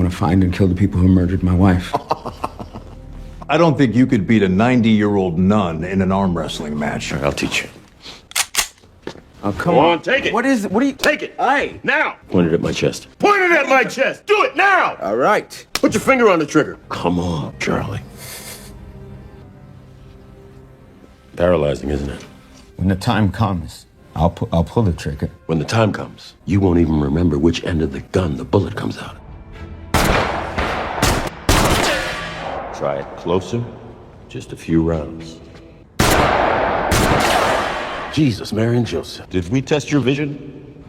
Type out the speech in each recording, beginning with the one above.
want to find and kill the people who murdered my wife. I don't think you could beat a 90-year-old nun in an arm wrestling match. I'll teach you. Oh, come Go on, take it. What is it? What are you... Take it. Aye. Now. Point it at my chest. Point it at my chest. Do it now. All right. Put your finger on the trigger. Come on, Charlie. Paralyzing, isn't it? When the time comes, I'll pull the trigger. When the time comes, you won't even remember which end of the gun the bullet comes out of. Try it closer. Just a few rounds. Jesus, Mary and Joseph. Did we test your vision?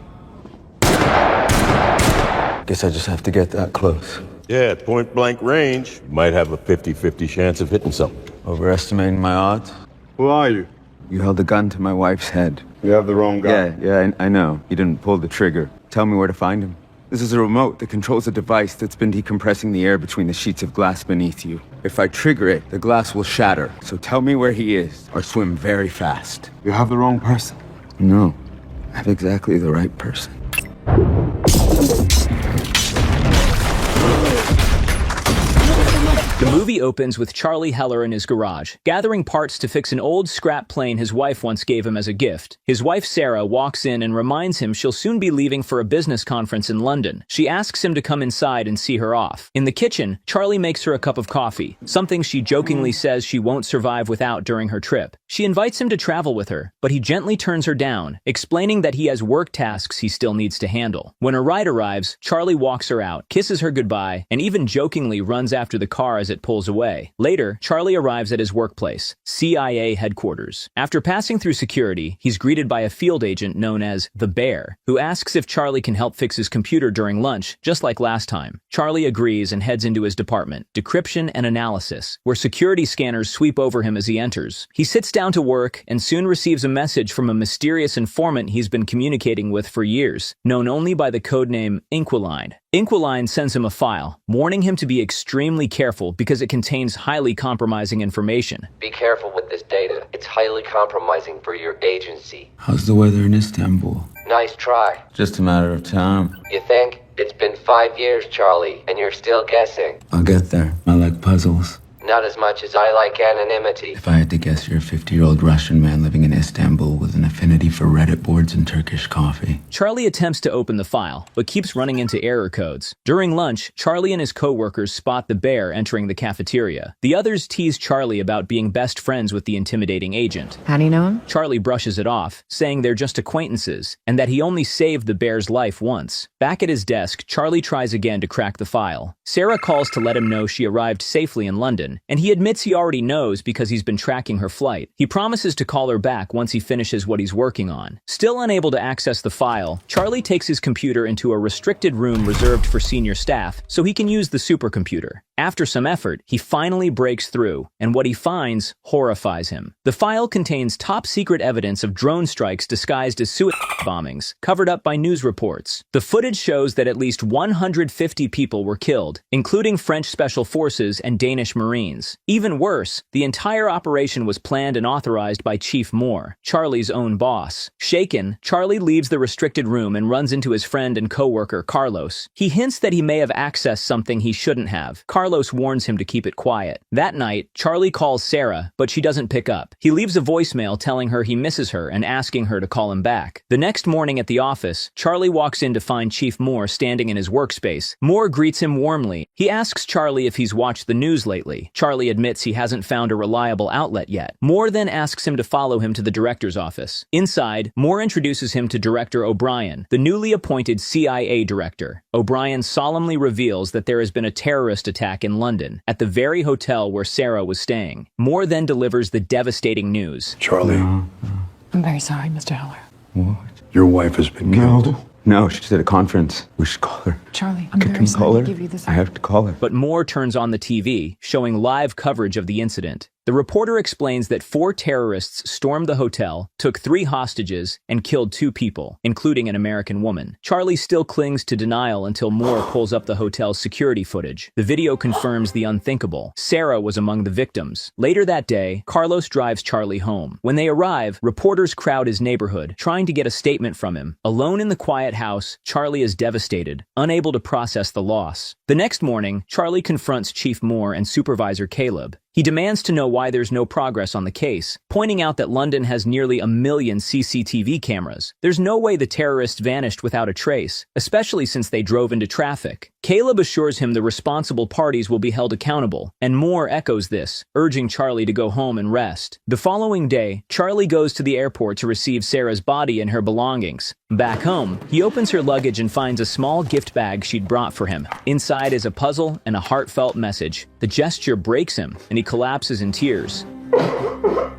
Guess I just have to get that close. Yeah, at point blank range. You might have a 50-50 chance of hitting something. Overestimating my odds? Who are you? You held a gun to my wife's head. You have the wrong guy. Yeah, I know. You didn't pull the trigger. Tell me where to find him. This is a remote that controls a device that's been decompressing the air between the sheets of glass beneath you. If I trigger it, the glass will shatter. So tell me where he is, or swim very fast. You have the wrong person. No, I have exactly the right person. The movie opens with Charlie Heller in his garage, gathering parts to fix an old scrap plane his wife once gave him as a gift. His wife Sarah walks in and reminds him she'll soon be leaving for a business conference in London. She asks him to come inside and see her off. In the kitchen, Charlie makes her a cup of coffee, something she jokingly says she won't survive without during her trip. She invites him to travel with her, but he gently turns her down, explaining that he has work tasks he still needs to handle. When her ride arrives, Charlie walks her out, kisses her goodbye, and even jokingly runs after the car as it pulls away. Later, Charlie arrives at his workplace, CIA headquarters. After passing through security, he's greeted by a field agent known as the Bear, who asks if Charlie can help fix his computer during lunch, just like last time. Charlie agrees and heads into his department, Decryption and Analysis, where security scanners sweep over him as he enters. He sits down to work and soon receives a message from a mysterious informant he's been communicating with for years, known only by the codename Inquiline. Inquiline sends him a file, warning him to be extremely careful because it contains highly compromising information. Be careful with this data. It's highly compromising for your agency. How's the weather in Istanbul? Nice try. Just a matter of time. You think? It's been 5 years, Charlie, and you're still guessing. I'll get there. I like puzzles. Not as much as I like anonymity. If I had to guess, you're a 50-year-old Russian man living in Istanbul with an affinity for Reddit boards and Turkish coffee. Charlie attempts to open the file, but keeps running into error codes. During lunch, Charlie and his co-workers spot the Bear entering the cafeteria. The others tease Charlie about being best friends with the intimidating agent. How do you know him? Charlie brushes it off, saying they're just acquaintances, and that he only saved the Bear's life once. Back at his desk, Charlie tries again to crack the file. Sarah calls to let him know she arrived safely in London, and he admits he already knows because he's been tracking her flight. He promises to call her back once he finishes what he's working on. Still unable to access the file, Charlie takes his computer into a restricted room reserved for senior staff so he can use the supercomputer. After some effort, he finally breaks through, and what he finds horrifies him. The file contains top-secret evidence of drone strikes disguised as suicide bombings, covered up by news reports. The footage shows that at least 150 people were killed, including French Special Forces and Danish Marines. Even worse, the entire operation was planned and authorized by Chief Moore, Charlie's own boss. Shaken, Charlie leaves the restricted room and runs into his friend and co-worker, Carlos. He hints that he may have accessed something he shouldn't have. Carlos warns him to keep it quiet. That night, Charlie calls Sarah, but she doesn't pick up. He leaves a voicemail telling her he misses her and asking her to call him back. The next morning at the office, Charlie walks in to find Chief Moore standing in his workspace. Moore greets him warmly. He asks Charlie if he's watched the news lately. Charlie admits he hasn't found a reliable outlet yet. Moore then asks him to follow him to the director's office. Inside, Moore introduces him to Director O'Brien, the newly appointed CIA director. O'Brien solemnly reveals that there has been a terrorist attack in London, at the very hotel where Sarah was staying. Moore then delivers the devastating news. Charlie, I'm very sorry, Mr. Heller. What? your wife has been killed. No, she's at a conference. We should call her. Charlie, I'm Can very we call sorry her? to give you this. I have to call her. But Moore turns on the TV, showing live coverage of the incident. The reporter explains that 4 terrorists stormed the hotel, took 3 hostages, and killed 2 people, including an American woman. Charlie still clings to denial until Moore pulls up the hotel's security footage. The video confirms the unthinkable. Sarah was among the victims. Later that day, Carlos drives Charlie home. When they arrive, reporters crowd his neighborhood, trying to get a statement from him. Alone in the quiet house, Charlie is devastated, unable to process the loss. The next morning, Charlie confronts Chief Moore and Supervisor Caleb. He demands to know why there's no progress on the case, pointing out that London has nearly 1 million CCTV cameras. There's no way the terrorists vanished without a trace, especially since they drove into traffic. Caleb assures him the responsible parties will be held accountable, and Moore echoes this, urging Charlie to go home and rest. The following day, Charlie goes to the airport to receive Sarah's body and her belongings. Back home, he opens her luggage and finds a small gift bag she'd brought for him. Inside is a puzzle and a heartfelt message. The gesture breaks him, and he collapses in tears.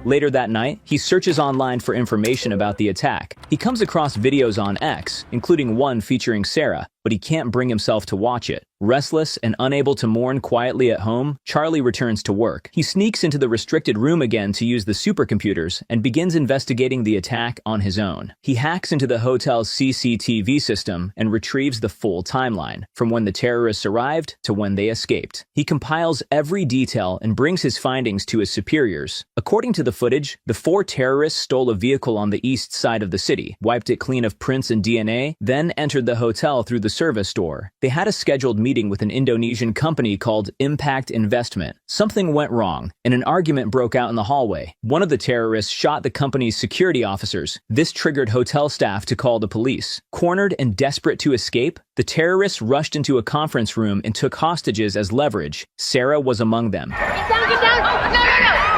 Later that night, he searches online for information about the attack. He comes across videos on X, including one featuring Sarah, but he can't bring himself to watch it. Restless and unable to mourn quietly at home, Charlie returns to work. He sneaks into the restricted room again to use the supercomputers and begins investigating the attack on his own. He hacks into the hotel's CCTV system and retrieves the full timeline, from when the terrorists arrived to when they escaped. He compiles every detail and brings his findings to his superiors. According to the footage, the 4 terrorists stole a vehicle on the east side of the city, wiped it clean of prints and DNA, then entered the hotel through the service door. They had a scheduled meeting with an Indonesian company called Impact Investment. Something went wrong, and an argument broke out in the hallway. One of the terrorists shot the company's security officers. This triggered hotel staff to call the police. Cornered and desperate to escape, the terrorists rushed into a conference room and took hostages as leverage. Sarah was among them. Get down! No!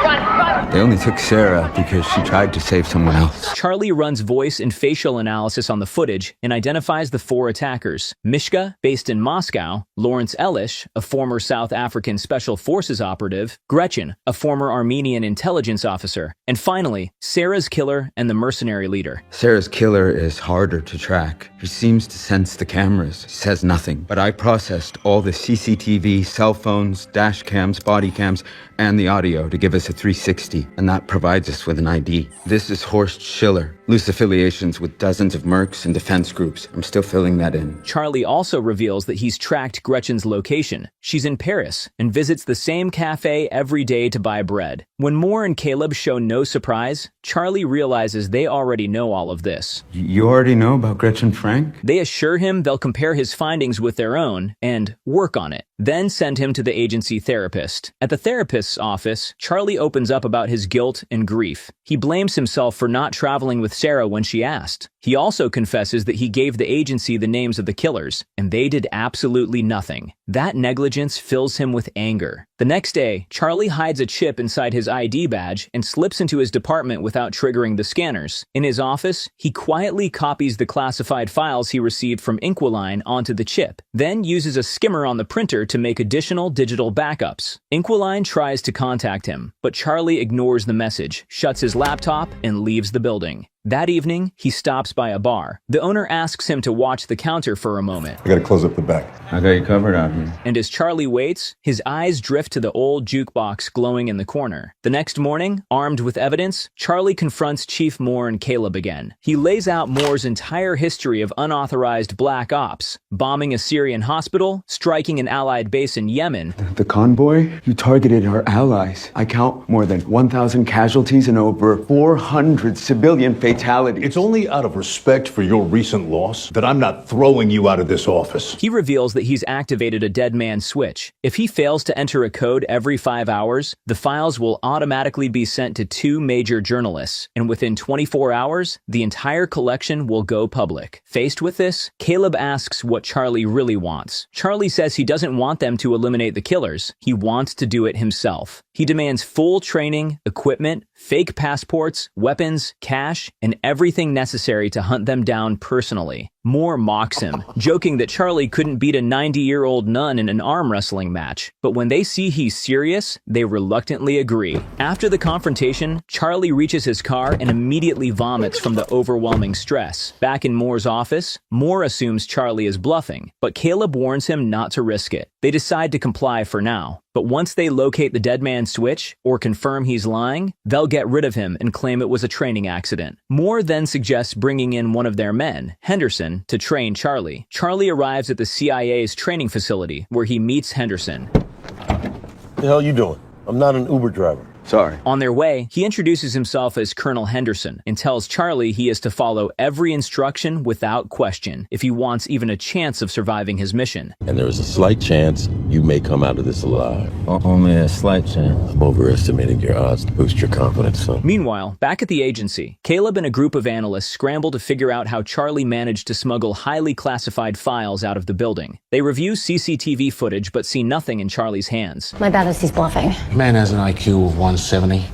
Run! They only took Sarah because she tried to save someone else. Charlie runs voice and facial analysis on the footage and identifies the 4 attackers. Mishka, based in Moscow, Laurence Elish, a former South African Special Forces operative, Gretchen, a former Armenian intelligence officer, and finally, Sarah's killer and the mercenary leader. Sarah's killer is harder to track. He seems to sense the cameras, says nothing. But I processed all the CCTV, cell phones, dash cams, body cams, and the audio to give us a 360, and that provides us with an ID. This is Horst Schiller. Loose affiliations with dozens of mercs and defense groups. I'm still filling that in. Charlie also reveals that he's tracked Gretchen's location. She's in Paris and visits the same cafe every day to buy bread. When Moore and Caleb show no surprise, Charlie realizes they already know all of this. You already know about Gretchen Frank? They assure him they'll compare his findings with their own and work on it, then send him to the agency therapist. At the therapist's office, Charlie opens up about his guilt and grief. He blames himself for not traveling with Sarah when she asked. He also confesses that he gave the agency the names of the killers, and they did absolutely nothing. That negligence fills him with anger. The next day, Charlie hides a chip inside his ID badge and slips into his department without triggering the scanners. In his office, he quietly copies the classified files he received from Inquiline onto the chip, then uses a skimmer on the printer to make additional digital backups. Inquiline tries to contact him, but Charlie ignores the message, shuts his laptop, and leaves the building. That evening, he stops by a bar. The owner asks him to watch the counter for a moment. I gotta close up the back. I got you covered out here. And as Charlie waits, his eyes drift to the old jukebox glowing in the corner. The next morning, armed with evidence, Charlie confronts Chief Moore and Caleb again. He lays out Moore's entire history of unauthorized black ops, bombing a Syrian hospital, striking an Allied base in Yemen. The convoy? You targeted our allies. I count more than 1,000 casualties and over 400 civilian fatalities. It's only out of respect for your recent loss that I'm not throwing you out of this office. He reveals that he's activated a dead man switch. If he fails to enter a code every 5 hours, the files will automatically be sent to 2 major journalists, and within 24 hours, the entire collection will go public. Faced with this, Caleb asks what Charlie really wants. Charlie says he doesn't want them to eliminate the killers. He wants to do it himself. He demands full training, equipment, fake passports, weapons, cash, and everything necessary to hunt them down personally. Moore mocks him, joking that Charlie couldn't beat a 90-year-old nun in an arm wrestling match. But when they see he's serious, they reluctantly agree. After the confrontation, Charlie reaches his car and immediately vomits from the overwhelming stress. Back in Moore's office, Moore assumes Charlie is bluffing, but Caleb warns him not to risk it. They decide to comply for now. But once they locate the dead man's switch, or confirm he's lying, they'll get rid of him and claim it was a training accident. Moore then suggests bringing in one of their men, Henderson, to train Charlie. Charlie arrives at the CIA's training facility, where he meets Henderson. The hell you doing? I'm not an Uber driver. Sorry. On their way, he introduces himself as Colonel Henderson and tells Charlie he is to follow every instruction without question if he wants even a chance of surviving his mission. And there is a slight chance you may come out of this alive. Only a slight chance. I'm overestimating your odds to boost your confidence, son. Meanwhile, back at the agency, Caleb and a group of analysts scramble to figure out how Charlie managed to smuggle highly classified files out of the building. They review CCTV footage but see nothing in Charlie's hands. My bet is he's bluffing. Man has an IQ of 170.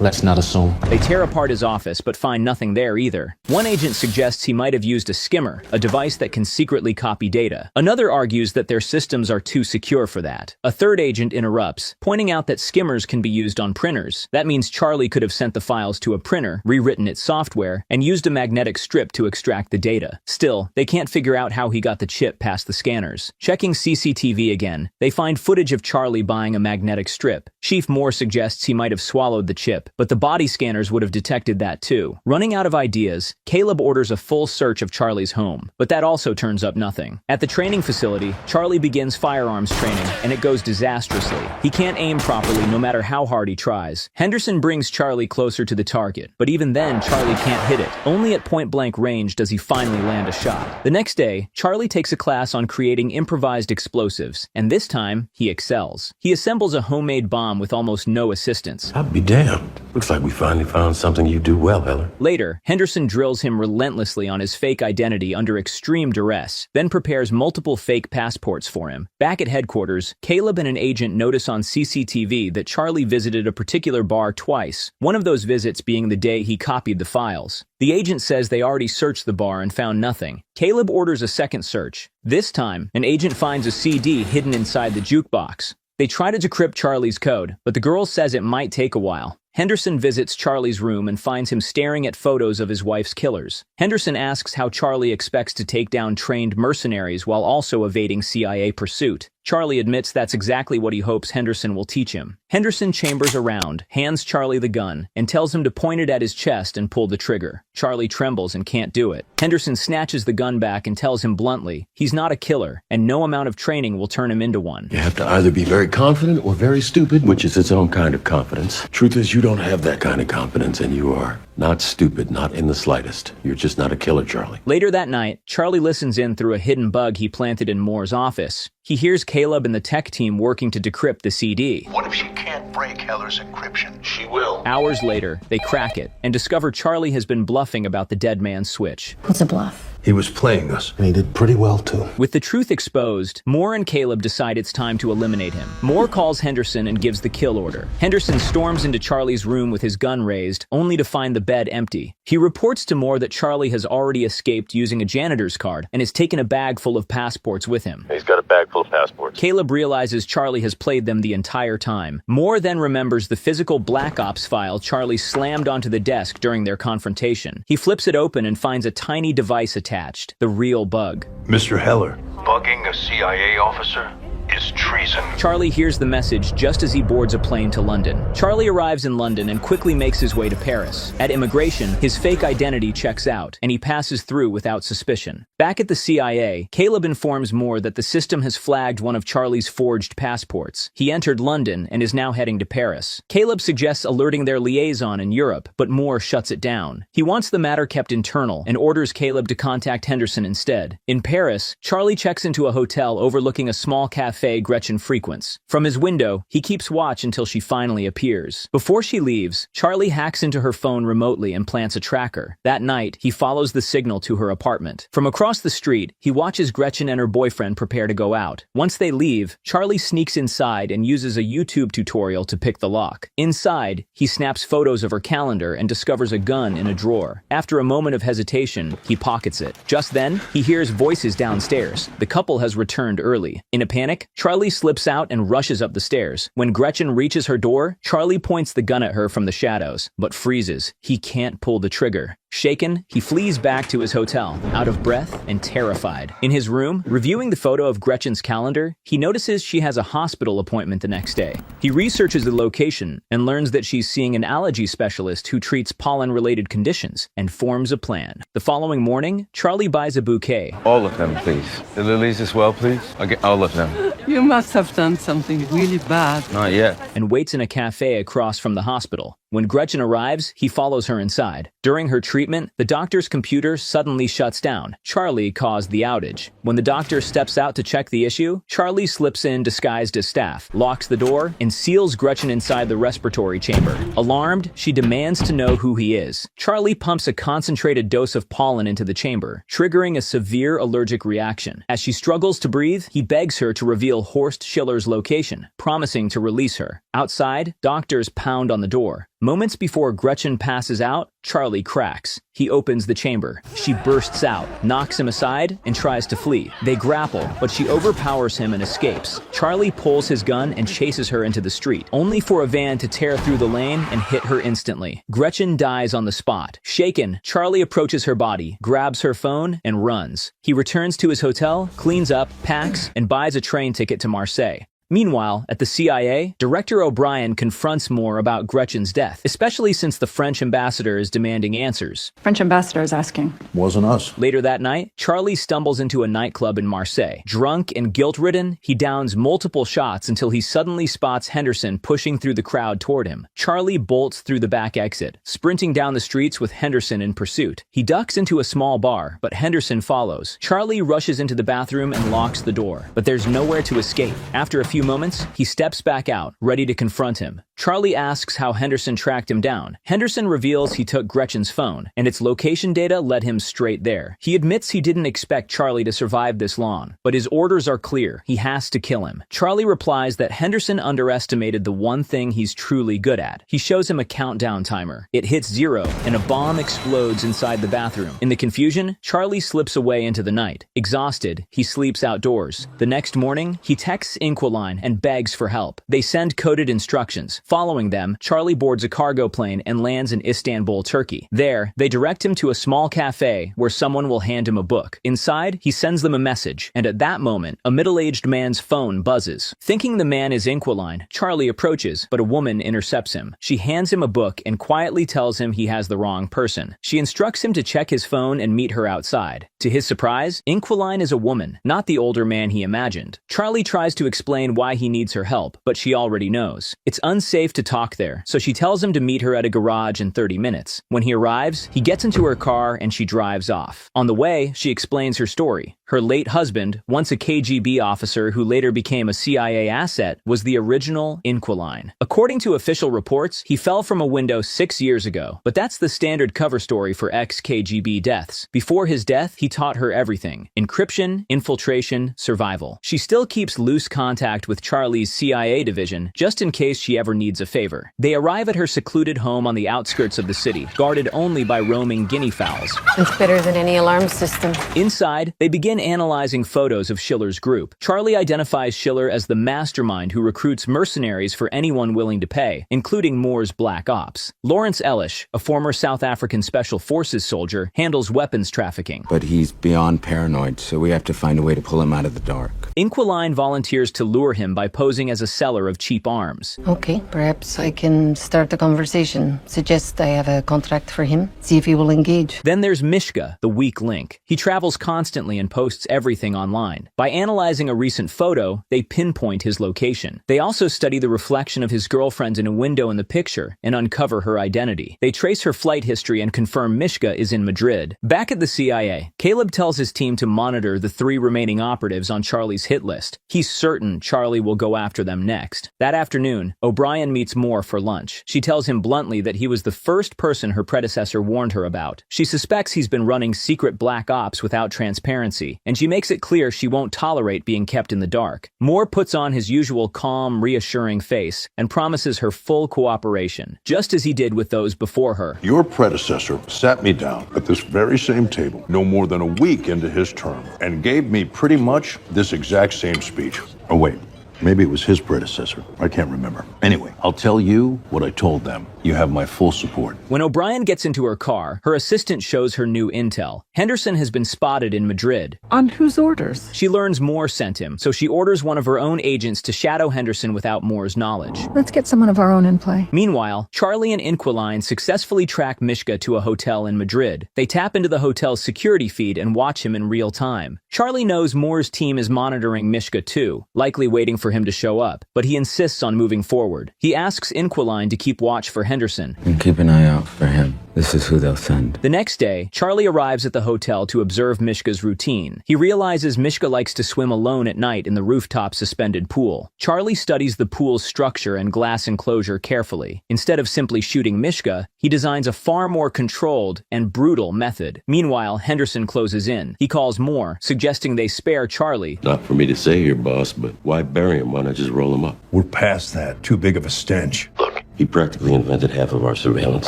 Let's not assume. They tear apart his office but find nothing there either. One agent suggests he might have used a skimmer, a device that can secretly copy data. Another argues that their systems are too secure for that. A third agent interrupts, pointing out that skimmers can be used on printers. That means Charlie could have sent the files to a printer, rewritten its software, and used a magnetic strip to extract the data. Still, they can't figure out how he got the chip past the scanners. Checking CCTV again, they find footage of Charlie buying a magnetic strip. Chief Moore suggests he might have swallowed the chip, but the body scanners would have detected that too. Running out of ideas, Caleb orders a full search of Charlie's home, but that also turns up nothing. At the training facility, Charlie begins firearms training, and it goes disastrously. He can't aim properly no matter how hard he tries. Henderson brings Charlie closer to the target, but even then, Charlie can't hit it. Only at point-blank range does he finally land a shot. The next day, Charlie takes a class on creating improvised explosives, and this time, he excels. He assembles a homemade bomb with almost no assistance. I'll be damned. Looks like we finally found something you do well, Heller. Later, Henderson drills him relentlessly on his fake identity under extreme duress, then prepares multiple fake passports for him. Back at headquarters, Caleb and an agent notice on CCTV that Charlie visited a particular bar twice, one of those visits being the day he copied the files. The agent says they already searched the bar and found nothing. Caleb orders a second search. This time, an agent finds a CD hidden inside the jukebox. They try to decrypt Charlie's code, but the girl says it might take a while. Henderson visits Charlie's room and finds him staring at photos of his wife's killers. Henderson asks how Charlie expects to take down trained mercenaries while also evading CIA pursuit. Charlie admits that's exactly what he hopes Henderson will teach him. Henderson chambers around, hands Charlie the gun, and tells him to point it at his chest and pull the trigger. Charlie trembles and can't do it. Henderson snatches the gun back and tells him bluntly, he's not a killer, and no amount of training will turn him into one. You have to either be very confident or very stupid, which is its own kind of confidence. Truth is, you don't have that kind of confidence, and you are not stupid, not in the slightest. You're just not a killer, Charlie. Later that night, Charlie listens in through a hidden bug he planted in Moore's office. He hears Caleb and the tech team working to decrypt the CD. What if she can't break Heller's encryption? She will. Hours later, they crack it and discover Charlie has been bluffing about the dead man's switch. What's a bluff? He was playing us. And he did pretty well, too. With the truth exposed, Moore and Caleb decide it's time to eliminate him. Moore calls Henderson and gives the kill order. Henderson storms into Charlie's room with his gun raised, only to find the bed empty. He reports to Moore that Charlie has already escaped using a janitor's card and has taken a bag full of passports with him. He's got a bag full of passports. Caleb realizes Charlie has played them the entire time. Moore then remembers the physical Black Ops file Charlie slammed onto the desk during their confrontation. He flips it open and finds a tiny device attached, the real bug. Mr. Heller. Bugging a CIA officer is treason. Charlie hears the message just as he boards a plane to London. Charlie arrives in London and quickly makes his way to Paris. At immigration, his fake identity checks out, and he passes through without suspicion. Back at the CIA, Caleb informs Moore that the system has flagged one of Charlie's forged passports. He entered London and is now heading to Paris. Caleb suggests alerting their liaison in Europe, but Moore shuts it down. He wants the matter kept internal and orders Caleb to contact Henderson instead. In Paris, Charlie checks into a hotel overlooking a small cafe cafe Gretchen frequents. From his window, he keeps watch until she finally appears. Before she leaves, Charlie hacks into her phone remotely and plants a tracker. That night, he follows the signal to her apartment. From across the street, he watches Gretchen and her boyfriend prepare to go out. Once they leave, Charlie sneaks inside and uses a YouTube tutorial to pick the lock. Inside, he snaps photos of her calendar and discovers a gun in a drawer. After a moment of hesitation, he pockets it. Just then, he hears voices downstairs. The couple has returned early. In a panic, Charlie slips out and rushes up the stairs. When Gretchen reaches her door, Charlie points the gun at her from the shadows, but freezes. He can't pull the trigger. Shaken, he flees back to his hotel, out of breath and terrified. In his room, reviewing the photo of Gretchen's calendar, he notices she has a hospital appointment the next day. He researches the location and learns that she's seeing an allergy specialist who treats pollen-related conditions and forms a plan. The following morning, Charlie buys a bouquet. All of them, please. The lilies as well, please. I'll get all of them. You must have done something really bad. Not yet. And waits in a cafe across from the hospital. When Gretchen arrives, he follows her inside. During her treatment, the doctor's computer suddenly shuts down. Charlie caused the outage. When the doctor steps out to check the issue, Charlie slips in disguised as staff, locks the door, and seals Gretchen inside the respiratory chamber. Alarmed, she demands to know who he is. Charlie pumps a concentrated dose of pollen into the chamber, triggering a severe allergic reaction. As she struggles to breathe, he begs her to reveal Horst Schiller's location, promising to release her. Outside, doctors pound on the door. Moments before Gretchen passes out, Charlie cracks. He opens the chamber. She bursts out, knocks him aside, and tries to flee. They grapple, but she overpowers him and escapes. Charlie pulls his gun and chases her into the street, only for a van to tear through the lane and hit her instantly. Gretchen dies on the spot. Shaken, Charlie approaches her body, grabs her phone, and runs. He returns to his hotel, cleans up, packs, and buys a train ticket to Marseille. Meanwhile, at the CIA, Director O'Brien confronts Moore about Gretchen's death, especially since the French ambassador is demanding answers. French ambassador is asking. Wasn't us. Later that night, Charlie stumbles into a nightclub in Marseille. Drunk and guilt-ridden, he downs multiple shots until he suddenly spots Henderson pushing through the crowd toward him. Charlie bolts through the back exit, sprinting down the streets with Henderson in pursuit. He ducks into a small bar, but Henderson follows. Charlie rushes into the bathroom and locks the door, but there's nowhere to escape. After a few moments, he steps back out, ready to confront him. Charlie asks how Henderson tracked him down. Henderson reveals he took Gretchen's phone, and its location data led him straight there. He admits he didn't expect Charlie to survive this long, but his orders are clear. He has to kill him. Charlie replies that Henderson underestimated the one thing he's truly good at. He shows him a countdown timer. It hits 0, and a bomb explodes inside the bathroom. In the confusion, Charlie slips away into the night. Exhausted, he sleeps outdoors. The next morning, he texts Inquiline and begs for help. They send coded instructions. Following them, Charlie boards a cargo plane and lands in Istanbul, Turkey. There, they direct him to a small cafe where someone will hand him a book. Inside, he sends them a message, and at that moment, a middle-aged man's phone buzzes. Thinking the man is Inquiline, Charlie approaches, but a woman intercepts him. She hands him a book and quietly tells him he has the wrong person. She instructs him to check his phone and meet her outside. To his surprise, Inquiline is a woman, not the older man he imagined. Charlie tries to explain why he needs her help, but she already knows. It's unsafe to talk there, so she tells him to meet her at a garage in 30 minutes. When he arrives, he gets into her car and she drives off. On the way, she explains her story. Her late husband, once a KGB officer who later became a CIA asset, was the original Inquiline. According to official reports, he fell from a window 6 years ago, but that's the standard cover story for ex-KGB deaths. Before his death, he taught her everything: encryption, infiltration, survival. She still keeps loose contact with Charlie's CIA division, just in case she ever needs a favor. They arrive at her secluded home on the outskirts of the city, guarded only by roaming guinea fowls. It's better than any alarm system. Inside, they begin analyzing photos of Schiller's group. Charlie identifies Schiller as the mastermind who recruits mercenaries for anyone willing to pay, including Moore's Black Ops. Laurence, a former South African Special Forces soldier, handles weapons trafficking. But he's beyond paranoid, so we have to find a way to pull him out of the dark. Inquiline volunteers to lure him by posing as a seller of cheap arms. Okay, perhaps I can start a conversation. Suggest I have a contract for him. See if he will engage. Then there's Mishka, the weak link. He travels constantly and posts posts everything online. By analyzing a recent photo, they pinpoint his location. They also study the reflection of his girlfriend in a window in the picture and uncover her identity. They trace her flight history and confirm Mishka is in Madrid. Back at the CIA, Caleb tells his team to monitor the 3 remaining operatives on Charlie's hit list. He's certain Charlie will go after them next. That afternoon, O'Brien meets Moore for lunch. She tells him bluntly that he was the first person her predecessor warned her about. She suspects he's been running secret black ops without transparency, and she makes it clear she won't tolerate being kept in the dark. Moore puts on his usual calm, reassuring face and promises her full cooperation, just as he did with those before her. Your predecessor sat me down at this very same table no more than a week into his term and gave me pretty much this exact same speech. Oh, wait. Maybe it was his predecessor. I can't remember. Anyway, I'll tell you what I told them. You have my full support. When O'Brien gets into her car, her assistant shows her new intel. Henderson has been spotted in Madrid. On whose orders? She learns Moore sent him, so she orders one of her own agents to shadow Henderson without Moore's knowledge. Let's get someone of our own in play. Meanwhile, Charlie and Inquiline successfully track Mishka to a hotel in Madrid. They tap into the hotel's security feed and watch him in real time. Charlie knows Moore's team is monitoring Mishka too, likely waiting for him to show up, but he insists on moving forward. He asks Inquiline to keep watch for Henderson. And keep an eye out for him. This is who they'll send. The next day, Charlie arrives at the hotel to observe Mishka's routine. He realizes Mishka likes to swim alone at night in the rooftop suspended pool. Charlie studies the pool's structure and glass enclosure carefully. Instead of simply shooting Mishka, he designs a far more controlled and brutal method. Meanwhile, Henderson closes in. He calls Moore, suggesting they spare Charlie. Not for me to say here, boss, but why bury him? Why not just roll him up? We're past that. Too big of a stench. Look, he practically invented half of our surveillance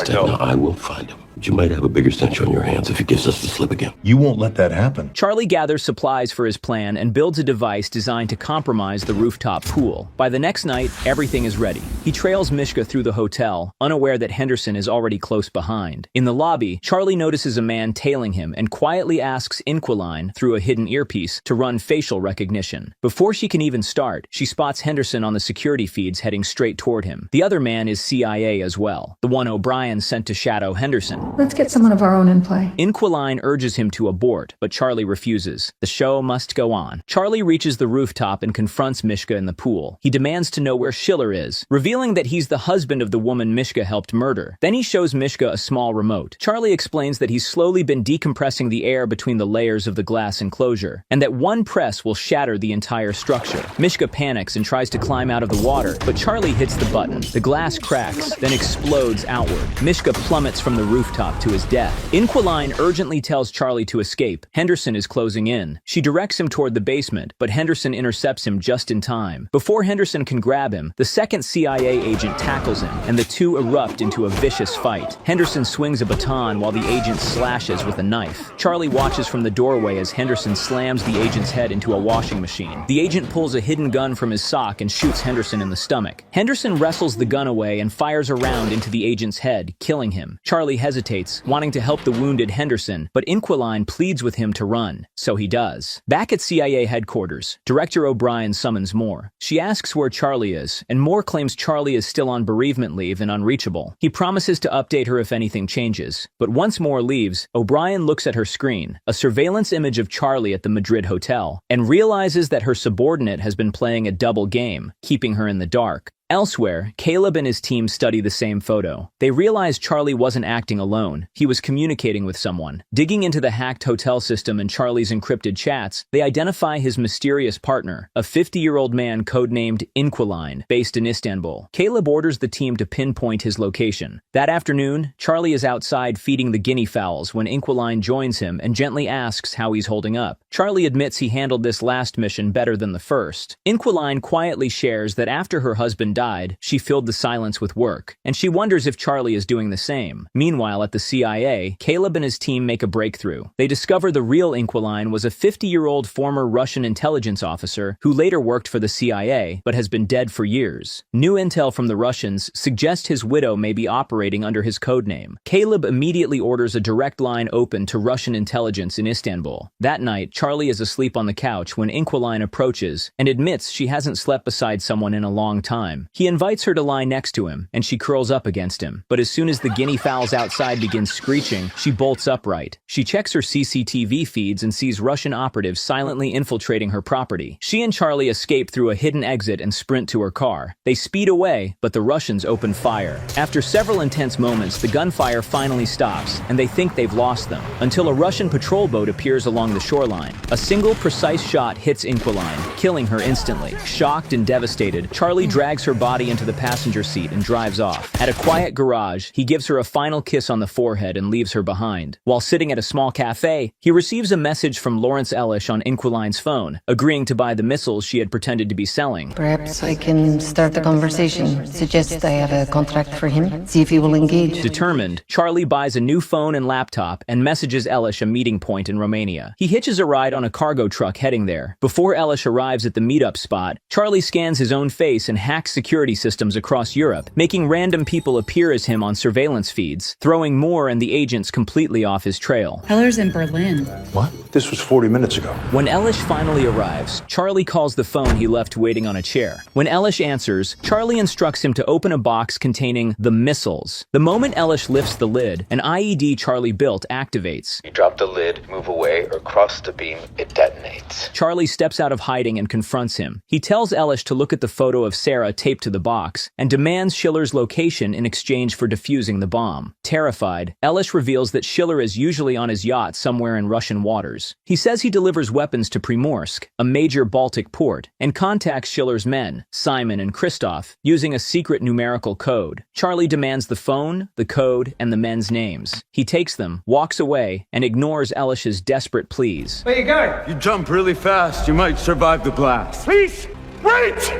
tech. Now I will find him. But you might have a bigger stench on your hands if he gives us the slip again. You won't let that happen. Charlie gathers supplies for his plan and builds a device designed to compromise the rooftop pool. By the next night, everything is ready. He trails Mishka through the hotel, unaware that Henderson is already close behind. In the lobby, Charlie notices a man tailing him and quietly asks Inquiline, through a hidden earpiece, to run facial recognition. Before she can even start, she spots Henderson on the security feeds heading straight toward him. The other man is CIA as well, the one O'Brien sent to shadow Henderson. Let's get someone of our own in play. Inquiline urges him to abort, but Charlie refuses. The show must go on. Charlie reaches the rooftop and confronts Mishka in the pool. He demands to know where Schiller is, revealing that he's the husband of the woman Mishka helped murder. Then he shows Mishka a small remote. Charlie explains that he's slowly been decompressing the air between the layers of the glass enclosure, and that one press will shatter the entire structure. Mishka panics and tries to climb out of the water, but Charlie hits the button. The glass cracks, then explodes outward. Mishka plummets from the rooftop to his death. Inquiline urgently tells Charlie to escape. Henderson is closing in. She directs him toward the basement, but Henderson intercepts him just in time. Before Henderson can grab him, the second CIA agent tackles him, and the two erupt into a vicious fight. Henderson swings a baton while the agent slashes with a knife. Charlie watches from the doorway as Henderson slams the agent's head into a washing machine. The agent pulls a hidden gun from his sock and shoots Henderson in the stomach. Henderson wrestles the gun away and fires a round into the agent's head, killing him. Charlie hesitates, wanting to help the wounded Henderson, but Inquiline pleads with him to run, so he does. Back at CIA headquarters, Director O'Brien summons Moore. She asks where Charlie is, and Moore claims Charlie is still on bereavement leave and unreachable. He promises to update her if anything changes, but once Moore leaves, O'Brien looks at her screen, a surveillance image of Charlie at the Madrid hotel, and realizes that her subordinate has been playing a double game, keeping her in the dark. Elsewhere, Caleb and his team study the same photo. They realize Charlie wasn't acting alone. He was communicating with someone. Digging into the hacked hotel system and Charlie's encrypted chats, they identify his mysterious partner, a 50-year-old man codenamed Inquiline, based in Istanbul. Caleb orders the team to pinpoint his location. That afternoon, Charlie is outside feeding the guinea fowls when Inquiline joins him and gently asks how he's holding up. Charlie admits he handled this last mission better than the first. Inquiline quietly shares that after her husband died, she filled the silence with work, and she wonders if Charlie is doing the same. Meanwhile, at the CIA, Caleb and his team make a breakthrough. They discover the real Inquiline was a 50-year-old former Russian intelligence officer who later worked for the CIA, but has been dead for years. New intel from the Russians suggests his widow may be operating under his codename. Caleb immediately orders a direct line open to Russian intelligence in Istanbul. That night, Charlie is asleep on the couch when Inquiline approaches and admits she hasn't slept beside someone in a long time. He invites her to lie next to him, and she curls up against him. But as soon as the guinea fowls outside begin screeching, she bolts upright. She checks her CCTV feeds and sees Russian operatives silently infiltrating her property. She and Charlie escape through a hidden exit and sprint to her car. They speed away, but the Russians open fire. After several intense moments, the gunfire finally stops, and they think they've lost them, until a Russian patrol boat appears along the shoreline. A single precise shot hits Inquiline, killing her instantly. Shocked and devastated, Charlie drags her body into the passenger seat and drives off. At a quiet garage, he gives her a final kiss on the forehead and leaves her behind. While sitting at a small cafe, he receives a message from Laurence on Inquiline's phone, agreeing to buy the missiles she had pretended to be selling. Perhaps I can start the conversation. Suggest I have a contract for him. See if he will engage. Determined, Charlie buys a new phone and laptop and messages Elish a meeting point in Romania. He hitches a ride on a cargo truck heading there. Before Elish arrives at the meetup spot, Charlie scans his own face and hacks security systems across Europe, making random people appear as him on surveillance feeds, throwing Moore and the agents completely off his trail. Heller's in Berlin. What? This was 40 minutes ago. When Elish finally arrives, Charlie calls the phone he left waiting on a chair. When Elish answers, Charlie instructs him to open a box containing the missiles. The moment Elish lifts the lid, an IED Charlie built activates. You drop the lid, move away, or cross the beam, it detonates. Charlie steps out of hiding and confronts him. He tells Elish to look at the photo of Sarah taped to the box and demands Schiller's location in exchange for defusing the bomb. Terrified, Elish reveals that Schiller is usually on his yacht somewhere in Russian waters. He says he delivers weapons to Primorsk, a major Baltic port, and contacts Schiller's men, Simon and Christoph, using a secret numerical code. Charlie demands the phone, the code, and the men's names. He takes them, walks away, and ignores Elish's desperate pleas. Where you going? You jump really fast. You might survive the blast. Please, wait!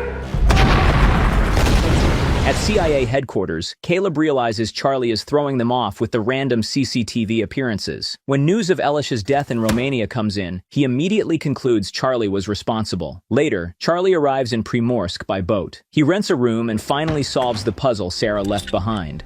At CIA headquarters, Caleb realizes Charlie is throwing them off with the random CCTV appearances. When news of Elish's death in Romania comes in, he immediately concludes Charlie was responsible. Later, Charlie arrives in Primorsk by boat. He rents a room and finally solves the puzzle Sarah left behind.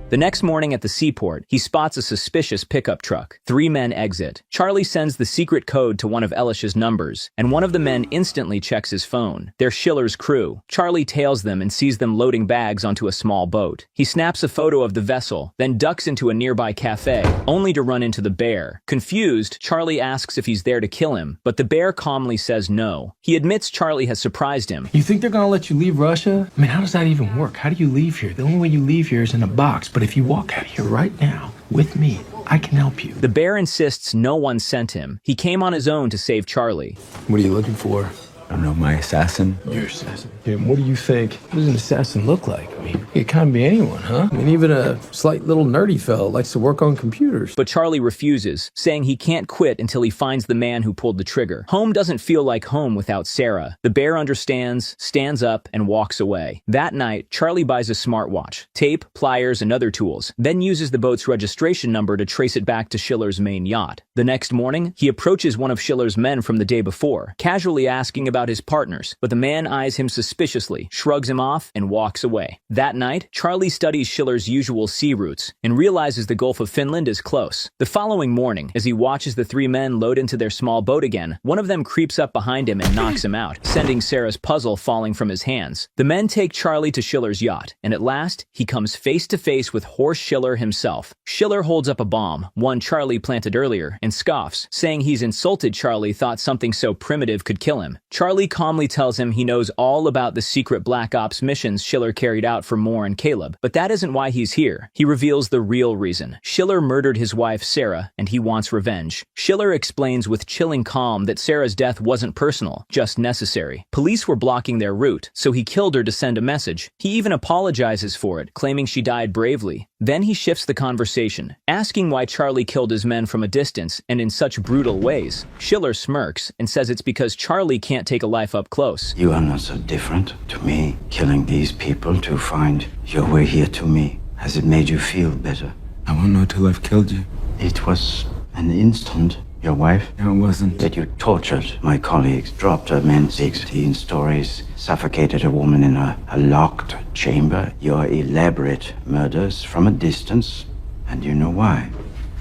The next morning at the seaport, he spots a suspicious pickup truck. 3 men exit. Charlie sends the secret code to one of Elish's numbers, and one of the men instantly checks his phone. They're Schiller's crew. Charlie tails them and sees them loading bags onto a small boat. He snaps a photo of the vessel, then ducks into a nearby cafe, only to run into the bear. Confused, Charlie asks if he's there to kill him, but the bear calmly says no. He admits Charlie has surprised him. You think they're gonna let you leave Russia? I mean, how does that even work? How do you leave here? The only way you leave here is in a box, but if you walk out of here right now, with me, I can help you. The bear insists no one sent him. He came on his own to save Charlie. What are you looking for? I don't know, my assassin. Your assassin. Yeah, what do you think? What does an assassin look like? I mean, it can't be anyone, huh? I mean, even a slight little nerdy fella likes to work on computers. But Charlie refuses, saying he can't quit until he finds the man who pulled the trigger. Home doesn't feel like home without Sarah. The bear understands, stands up, and walks away. That night, Charlie buys a smartwatch, tape, pliers, and other tools, then uses the boat's registration number to trace it back to Schiller's main yacht. The next morning, he approaches one of Schiller's men from the day before, casually asking about his partners, but the man eyes him suspiciously, shrugs him off, and walks away. That night, Charlie studies Schiller's usual sea routes and realizes the Gulf of Finland is close. The following morning, as he watches the 3 men load into their small boat again, one of them creeps up behind him and knocks him out, sending Sarah's puzzle falling from his hands. The men take Charlie to Schiller's yacht, and at last, he comes face to face with Horst Schiller himself. Schiller holds up a bomb, one Charlie planted earlier, and scoffs, saying he's insulted Charlie thought something so primitive could kill him. Charlie calmly tells him he knows all about the secret Black Ops missions Schiller carried out for Moore and Caleb, but that isn't why he's here. He reveals the real reason. Schiller murdered his wife Sarah, and he wants revenge. Schiller explains with chilling calm that Sarah's death wasn't personal, just necessary. Police were blocking their route, so he killed her to send a message. He even apologizes for it, claiming she died bravely. Then he shifts the conversation, asking why Charlie killed his men from a distance and in such brutal ways. Schiller smirks and says it's because Charlie can't take a life up close. You are not so different to me. Killing these people to find your way here to me. Has it made you feel better? I won't know till I've killed you. It was an instant. Your wife? No, it wasn't. That you tortured my colleagues, dropped a man 16 stories, suffocated a woman in a locked chamber. Your elaborate murders from a distance. And you know why?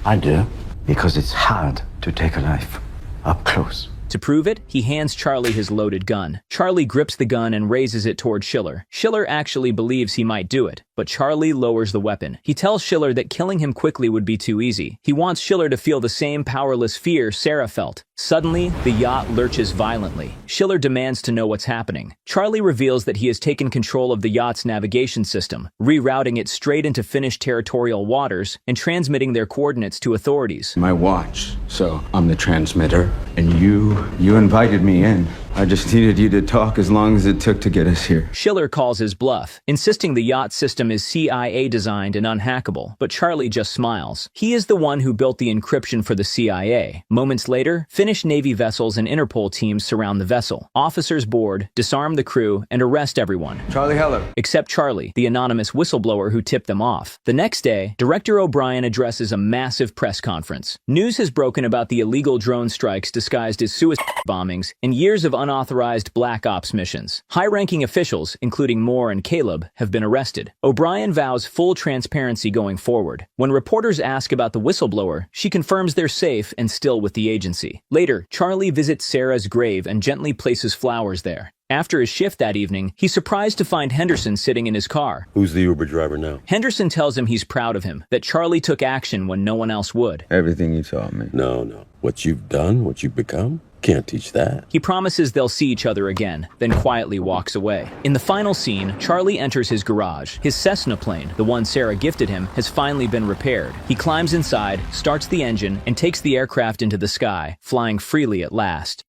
I do. Because it's hard to take a life up close. To prove it, he hands Charlie his loaded gun. Charlie grips the gun and raises it toward Schiller. Schiller actually believes he might do it, but Charlie lowers the weapon. He tells Schiller that killing him quickly would be too easy. He wants Schiller to feel the same powerless fear Sarah felt. Suddenly, the yacht lurches violently. Schiller demands to know what's happening. Charlie reveals that he has taken control of the yacht's navigation system, rerouting it straight into Finnish territorial waters and transmitting their coordinates to authorities. My watch, so I'm the transmitter. And you invited me in. I just needed you to talk as long as it took to get us here. Schiller calls his bluff, insisting the yacht system is CIA designed and unhackable, but Charlie just smiles. He is the one who built the encryption for the CIA. Moments later, Finnish Navy vessels and Interpol teams surround the vessel. Officers board, disarm the crew, and arrest everyone. Charlie Heller. Except Charlie, the anonymous whistleblower who tipped them off. The next day, Director O'Brien addresses a massive press conference. News has broken about the illegal drone strikes disguised as suicide bombings and years of unauthorized black ops missions. High-ranking officials, including Moore and Caleb, have been arrested. O'Brien vows full transparency going forward. When reporters ask about the whistleblower, she confirms they're safe and still with the agency. Later, Charlie visits Sarah's grave and gently places flowers there. After his shift that evening, he's surprised to find Henderson sitting in his car. Who's the Uber driver now? Henderson tells him he's proud of him, that Charlie took action when no one else would. Everything you taught me. No. What you've done, what you've become, can't teach that. He promises they'll see each other again, then quietly walks away. In the final scene, Charlie enters his garage. His Cessna plane, the one Sarah gifted him, has finally been repaired. He climbs inside, starts the engine, and takes the aircraft into the sky, flying freely at last.